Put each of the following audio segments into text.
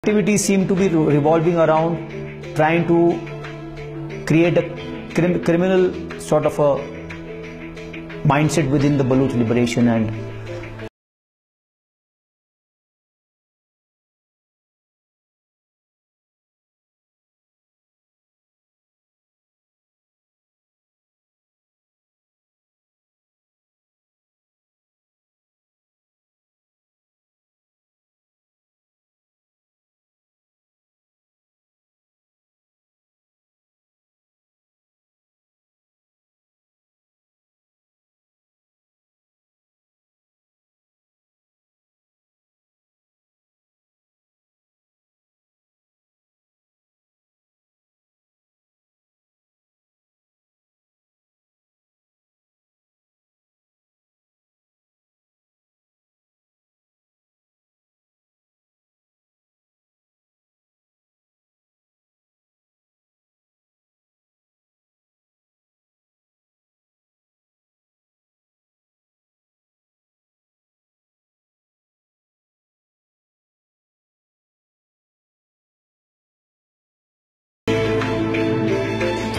Activities seem to be revolving around trying to create a criminal sort of a mindset within the Baluch liberation and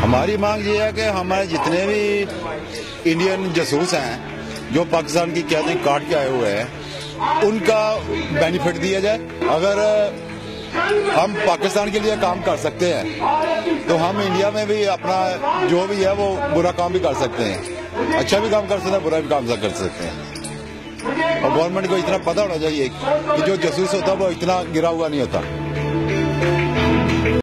हमारी मांग ये है कि हमारे जितने भी इंडियन जासूस हैं जो पाकिस्तान की कैदी काट के आए हुए हैं उनका बेनिफिट दिया जाए। अगर हम पाकिस्तान के लिए काम कर सकते हैं तो हम इंडिया में भी अपना जो भी है वो बुरा काम भी कर सकते हैं, अच्छा भी काम कर सकते हैं, बुरा भी काम कर सकते हैं। और गवर्नमेंट को इतना पता होना चाहिए कि जो जासूस होता है वो इतना गिरा हुआ नहीं होता।